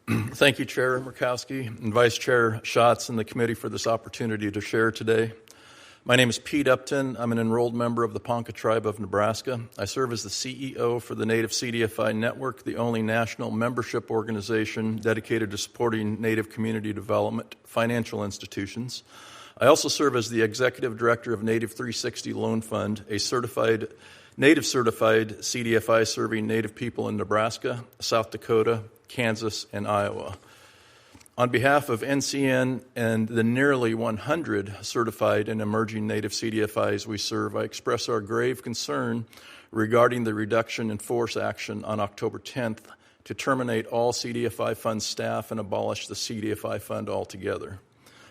Thank you, Chair Murkowski and Vice Chair Schatz and the committee for this opportunity to share today. My name is Pete Upton. I'm an enrolled member of the Ponca Tribe of Nebraska. I serve as the CEO for the Native CDFI Network, the only national membership organization dedicated to supporting Native community development financial institutions. I also serve as the Executive Director of Native 360 Loan Fund, a Native-certified CDFI serving Native people in Nebraska, South Dakota, Kansas, and Iowa. On behalf of NCN and the nearly 100 certified and emerging Native CDFIs we serve, I express our grave concern regarding the reduction in force action on October 10th to terminate all CDFI fund staff and abolish the CDFI fund altogether.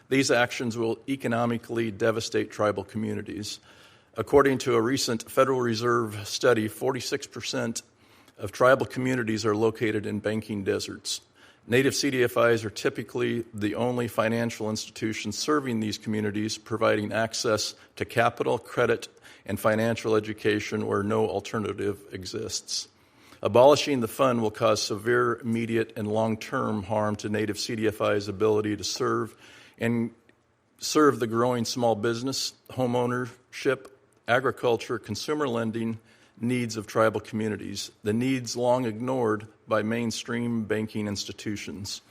These actions will economically devastate tribal communities. According to a recent Federal Reserve study, 46% of tribal communities are located in banking deserts. Native CDFIs are typically the only financial institutions serving these communities, providing access to capital, credit, and financial education where no alternative exists. Abolishing the fund will cause severe, immediate, and long-term harm to Native CDFI's ability to serve the growing small business, homeownership, agriculture, consumer lending needs of tribal communities, the needs long ignored by mainstream banking institutions.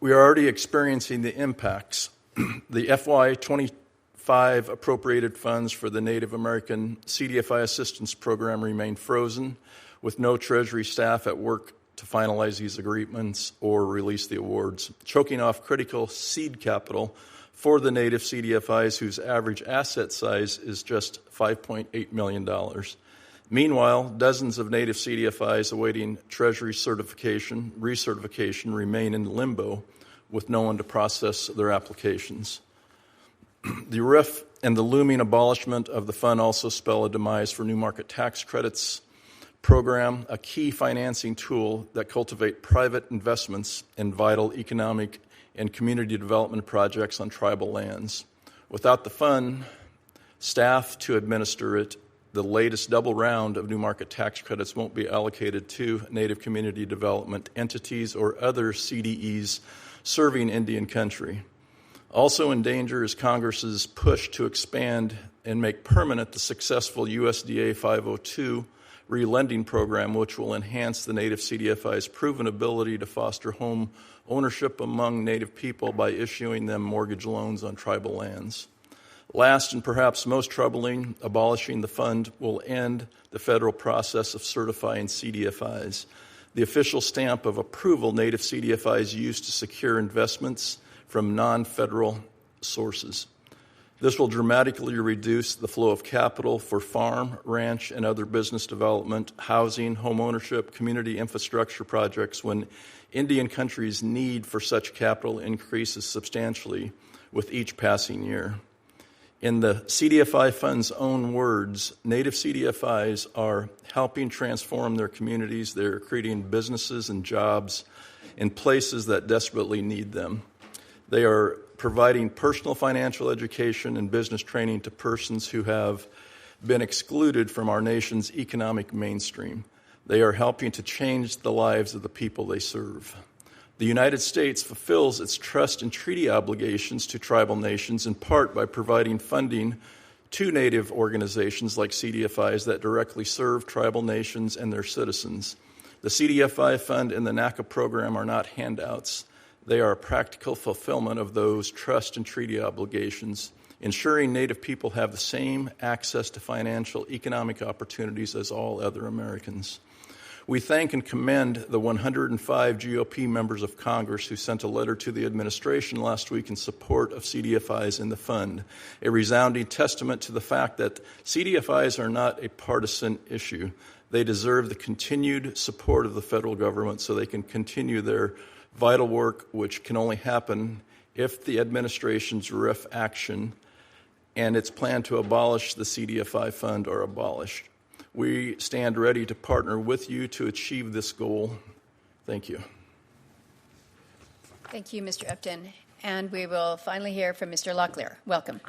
We are already experiencing the impacts. The FY25 appropriated funds for the Native American CDFI Assistance Program remain frozen, with no Treasury staff at work to finalize these agreements or release the awards, choking off critical seed capital for the Native CDFIs whose average asset size is just $5.8 million. Meanwhile, dozens of Native CDFIs awaiting Treasury recertification remain in limbo with no one to process their applications. The RIF and the looming abolishment of the fund also spell a demise for New Market Tax Credits program, a key financing tool that cultivate private investments in vital economic and community development projects on tribal lands. Without the fund, staff to administer it, the latest double round of New Market Tax Credits won't be allocated to Native community development entities or other CDEs serving Indian country. Also in danger is Congress's push to expand and make permanent the successful USDA 502 relending program, which will enhance the Native CDFI's proven ability to foster home ownership among Native people by issuing them mortgage loans on tribal lands. Last and perhaps most troubling, abolishing the fund will end the federal process of certifying CDFIs, the official stamp of approval Native CDFIs use to secure investments from non-federal sources. This will dramatically reduce the flow of capital for farm, ranch, and other business development, housing, home ownership, community infrastructure projects when Indian country's need for such capital increases substantially with each passing year. In the CDFI Fund's own words, Native CDFIs are helping transform their communities. They're creating businesses and jobs in places that desperately need them. They are providing personal financial education and business training to persons who have been excluded from our nation's economic mainstream. They are helping to change the lives of the people they serve. The United States fulfills its trust and treaty obligations to tribal nations in part by providing funding to Native organizations like CDFIs that directly serve tribal nations and their citizens. The CDFI Fund and the NACA program are not handouts. They are a practical fulfillment of those trust and treaty obligations, ensuring Native people have the same access to financial economic opportunities as all other Americans. We thank and commend the 105 GOP members of Congress who sent a letter to the administration last week in support of CDFIs in the fund, a resounding testament to the fact that CDFIs are not a partisan issue. They deserve the continued support of the federal government so they can continue their vital work, which can only happen if the administration's RIF action and its plan to abolish the CDFI fund are abolished. We stand ready to partner with you to achieve this goal. Thank you. Thank you, Mr. Upton. And we will finally hear from Mr. Locklear. Welcome.